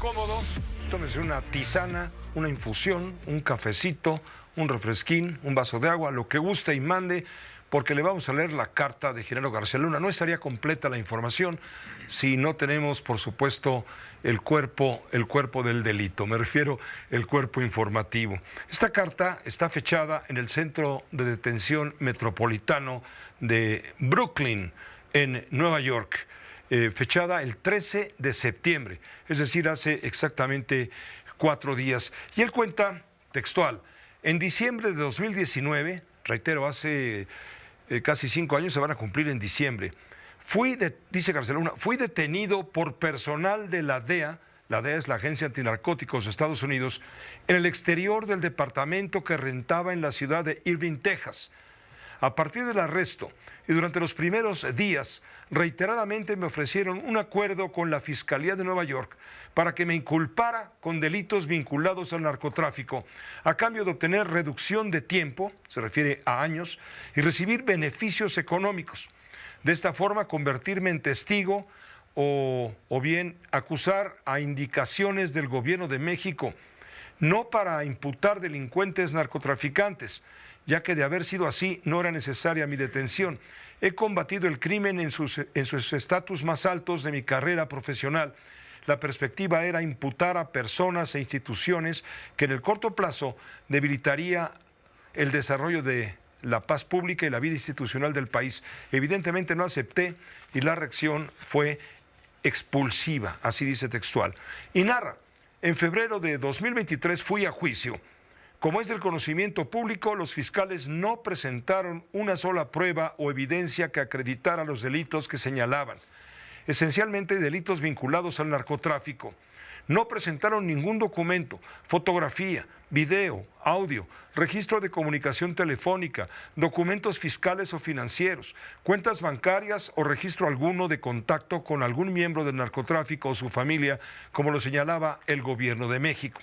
cómodo, tómese una tisana, una infusión, un cafecito, un refresquín, un vaso de agua, lo que guste y mande, porque le vamos a leer la carta de Genaro García Luna. No estaría completa la información si no tenemos, por supuesto, el cuerpo del delito. Me refiero al cuerpo informativo. Esta carta está fechada en el Centro de Detención Metropolitano de Brooklyn, en Nueva York, fechada el 13 de septiembre, es decir, hace exactamente 4 días. Y él cuenta textual: en diciembre de 2019, reitero, hace casi 5 años, se van a cumplir en diciembre, dice García Luna, fui detenido por personal de la DEA es la Agencia Antinarcóticos de Estados Unidos, en el exterior del departamento que rentaba en la ciudad de Irving, Texas. A partir del arresto y durante los primeros días, reiteradamente me ofrecieron un acuerdo con la Fiscalía de Nueva York para que me inculpara con delitos vinculados al narcotráfico, a cambio de obtener reducción de tiempo, se refiere a años, y recibir beneficios económicos. De esta forma, convertirme en testigo o bien acusar a indicaciones del gobierno de México, no para imputar delincuentes narcotraficantes, ya que de haber sido así no era necesaria mi detención. He combatido el crimen en sus estatus más altos de mi carrera profesional. La perspectiva era imputar a personas e instituciones que en el corto plazo debilitaría el desarrollo de la paz pública y la vida institucional del país. Evidentemente no acepté y la reacción fue expulsiva, así dice textual. Y narra: en febrero de 2023 fui a juicio. Como es del conocimiento público, los fiscales no presentaron una sola prueba o evidencia que acreditara los delitos que señalaban, esencialmente delitos vinculados al narcotráfico. No presentaron ningún documento, fotografía, video, audio, registro de comunicación telefónica, documentos fiscales o financieros, cuentas bancarias o registro alguno de contacto con algún miembro del narcotráfico o su familia, como lo señalaba el gobierno de México.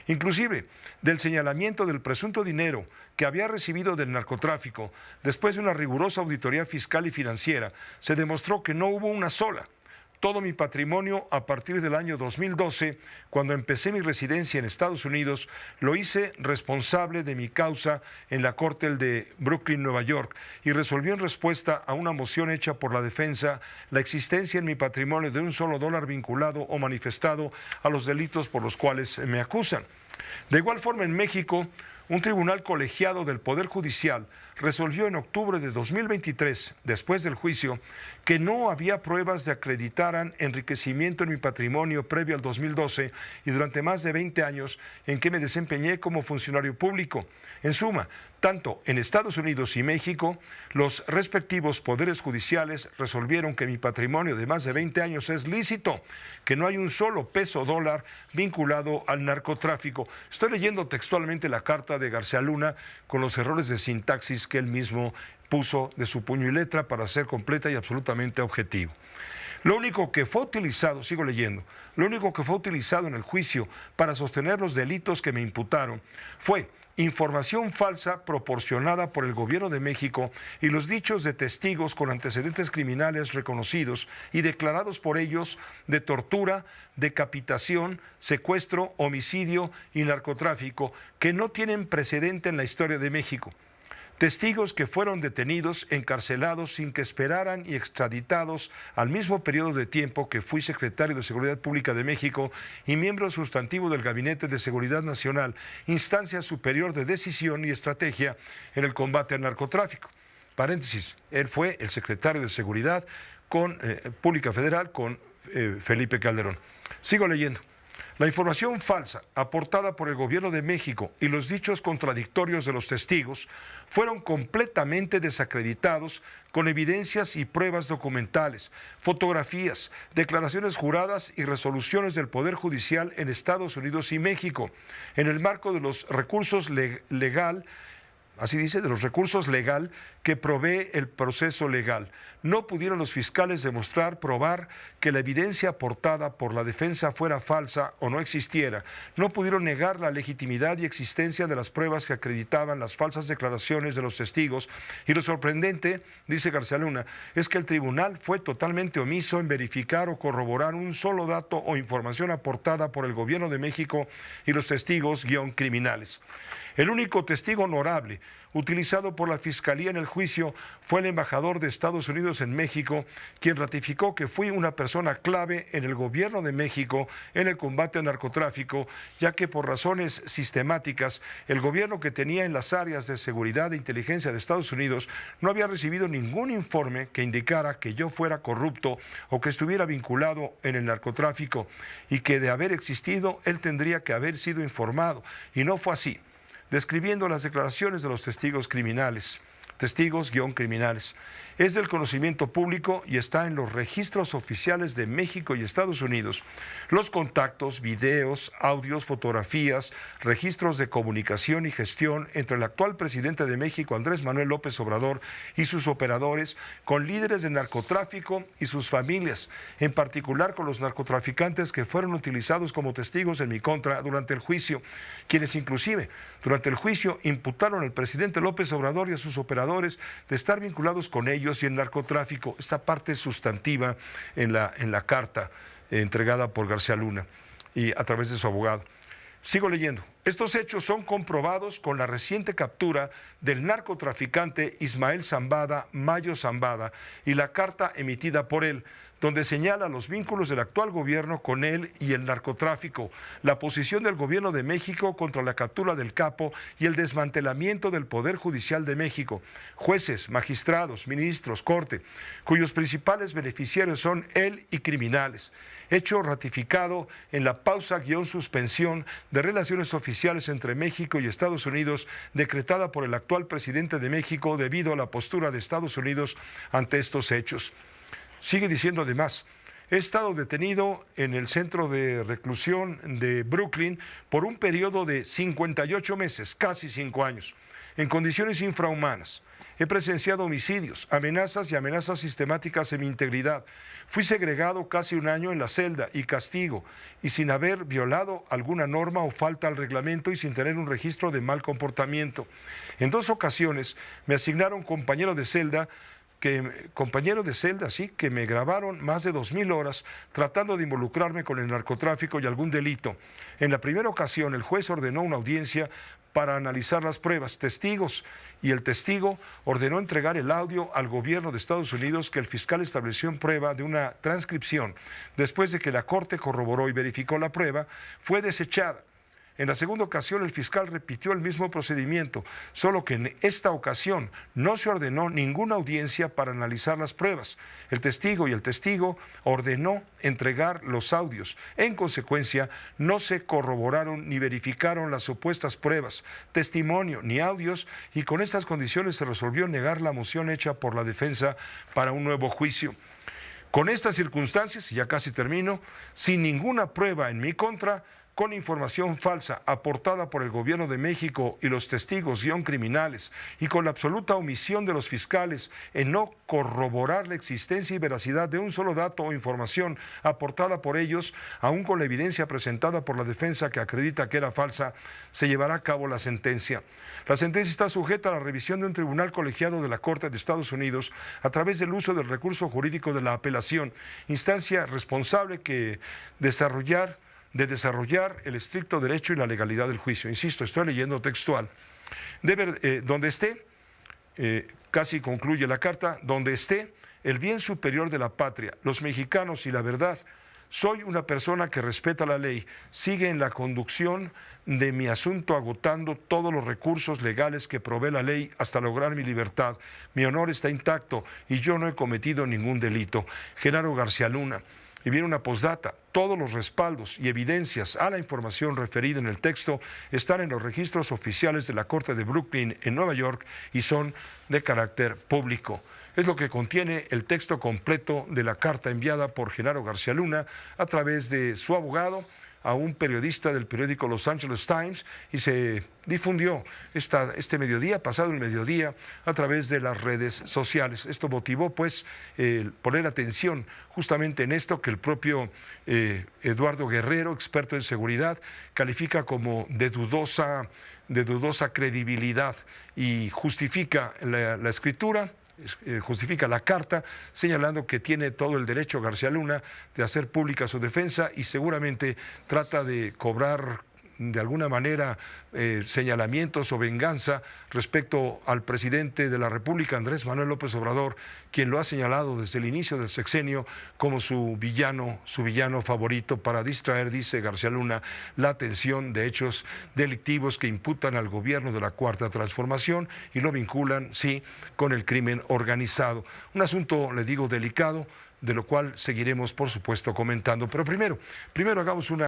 Inclusive, del señalamiento del presunto dinero que había recibido del narcotráfico, después de una rigurosa auditoría fiscal y financiera, se demostró que no hubo una sola. Todo mi patrimonio a partir del año 2012, cuando empecé mi residencia en Estados Unidos, lo hice responsable de mi causa en la Corte de Brooklyn, Nueva York, y resolvió en respuesta a una moción hecha por la defensa la existencia en mi patrimonio de un solo dólar vinculado o manifestado a los delitos por los cuales me acusan. De igual forma, en México, un tribunal colegiado del Poder Judicial resolvió en octubre de 2023, después del juicio, que no había pruebas de acreditaran enriquecimiento en mi patrimonio previo al 2012 y durante más de 20 años en que me desempeñé como funcionario público. En suma, tanto en Estados Unidos y México, los respectivos poderes judiciales resolvieron que mi patrimonio de más de 20 años es lícito, que no hay un solo peso dólar vinculado al narcotráfico. Estoy leyendo textualmente la carta de García Luna con los errores de sintaxis que él mismo puso de su puño y letra para ser completa y absolutamente objetivo. Lo único que fue utilizado, sigo leyendo, lo único que fue utilizado en el juicio para sostener los delitos que me imputaron fue información falsa proporcionada por el gobierno de México y los dichos de testigos con antecedentes criminales reconocidos y declarados por ellos de tortura, decapitación, secuestro, homicidio y narcotráfico que no tienen precedente en la historia de México. Testigos que fueron detenidos, encarcelados sin que esperaran y extraditados al mismo periodo de tiempo que fui secretario de Seguridad Pública de México y miembro sustantivo del Gabinete de Seguridad Nacional, instancia superior de decisión y estrategia en el combate al narcotráfico. Paréntesis, él fue el secretario de Seguridad Pública Federal con Felipe Calderón. Sigo leyendo. La información falsa aportada por el gobierno de México y los dichos contradictorios de los testigos fueron completamente desacreditados con evidencias y pruebas documentales, fotografías, declaraciones juradas y resoluciones del Poder Judicial en Estados Unidos y México, en el marco de los recursos legal, así dice, de los recursos legal que provee el proceso legal. no pudieron los fiscales probar que la evidencia aportada por la defensa fuera falsa o no existiera. No pudieron negar la legitimidad y existencia de las pruebas que acreditaban las falsas declaraciones de los testigos. Y lo sorprendente, dice García Luna, es que el tribunal fue totalmente omiso en verificar o corroborar un solo dato o información aportada por el gobierno de México y los testigos criminales. El único testigo honorable utilizado por la Fiscalía en el juicio fue el embajador de Estados Unidos en México, quien ratificó que fui una persona clave en el gobierno de México en el combate al narcotráfico, ya que por razones sistemáticas el gobierno que tenía en las áreas de seguridad e inteligencia de Estados Unidos no había recibido ningún informe que indicara que yo fuera corrupto o que estuviera vinculado en el narcotráfico, y que de haber existido él tendría que haber sido informado, y no fue así, describiendo las declaraciones de los testigos criminales. Es del conocimiento público y está en los registros oficiales de México y Estados Unidos. Los contactos, videos, audios, fotografías, registros de comunicación y gestión entre el actual presidente de México, Andrés Manuel López Obrador, y sus operadores con líderes de narcotráfico y sus familias, en particular con los narcotraficantes que fueron utilizados como testigos en mi contra durante el juicio, quienes inclusive durante el juicio imputaron al presidente López Obrador y a sus operadores de estar vinculados con ellos y el narcotráfico. Esta parte sustantiva en la carta entregada por García Luna y a través de su abogado. Sigo leyendo. Estos hechos son comprobados con la reciente captura del narcotraficante Ismael Zambada, Mayo Zambada, y la carta emitida por él, donde señala los vínculos del actual gobierno con él y el narcotráfico, la posición del gobierno de México contra la captura del capo y el desmantelamiento del Poder Judicial de México, jueces, magistrados, ministros, corte, cuyos principales beneficiarios son él y criminales. Hecho ratificado en la pausa-suspensión de relaciones oficiales entre México y Estados Unidos, decretada por el actual presidente de México debido a la postura de Estados Unidos ante estos hechos. Sigue diciendo además, he estado detenido en el centro de reclusión de Brooklyn por un periodo de 58 meses, casi 5 años, en condiciones infrahumanas. He presenciado homicidios, amenazas y amenazas sistemáticas en mi integridad. Fui segregado casi 1 año en la celda y castigo, y sin haber violado alguna norma o falta al reglamento y sin tener un registro de mal comportamiento. En 2 ocasiones me asignaron compañero de celda, que me grabaron más de 2,000 horas tratando de involucrarme con el narcotráfico y algún delito. En la primera ocasión, el juez ordenó una audiencia para analizar las pruebas, testigos, y el testigo ordenó entregar el audio al gobierno de Estados Unidos que el fiscal estableció en prueba de una transcripción. Después de que la Corte corroboró y verificó la prueba, fue desechada. En la segunda ocasión, el fiscal repitió el mismo procedimiento, solo que en esta ocasión no se ordenó ninguna audiencia para analizar las pruebas. El testigo ordenó entregar los audios. En consecuencia, no se corroboraron ni verificaron las supuestas pruebas, testimonio ni audios, y con estas condiciones se resolvió negar la moción hecha por la defensa para un nuevo juicio. Con estas circunstancias, y ya casi termino, sin ninguna prueba en mi contra, con información falsa aportada por el gobierno de México y los testigos criminales, y con la absoluta omisión de los fiscales en no corroborar la existencia y veracidad de un solo dato o información aportada por ellos, aún con la evidencia presentada por la defensa que acredita que era falsa, se llevará a cabo la sentencia. La sentencia está sujeta a la revisión de un tribunal colegiado de la Corte de Estados Unidos a través del uso del recurso jurídico de la apelación, instancia responsable de desarrollar el estricto derecho y la legalidad del juicio. Insisto, estoy leyendo textual. Donde esté, casi concluye la carta, donde esté el bien superior de la patria, los mexicanos y la verdad, soy una persona que respeta la ley, sigue en la conducción de mi asunto agotando todos los recursos legales que provee la ley hasta lograr mi libertad. Mi honor está intacto y yo no he cometido ningún delito. Genaro García Luna. Y viene una postdata. Todos los respaldos y evidencias a la información referida en el texto están en los registros oficiales de la Corte de Brooklyn en Nueva York y son de carácter público. Es lo que contiene el texto completo de la carta enviada por Genaro García Luna a través de su abogado, a un periodista del periódico Los Angeles Times y se difundió este mediodía, pasado el mediodía, a través de las redes sociales. Esto motivó pues poner atención justamente en esto que el propio Eduardo Guerrero, experto en seguridad, califica como de dudosa credibilidad y justifica la escritura, justifica la carta, señalando que tiene todo el derecho García Luna de hacer pública su defensa y seguramente trata de cobrar de alguna manera señalamientos o venganza respecto al presidente de la República, Andrés Manuel López Obrador, quien lo ha señalado desde el inicio del sexenio como su villano favorito para distraer, dice García Luna, la atención de hechos delictivos que imputan al gobierno de la Cuarta Transformación y lo vinculan, sí, con el crimen organizado. Un asunto, le digo, delicado, de lo cual seguiremos, por supuesto, comentando. Pero primero hagamos una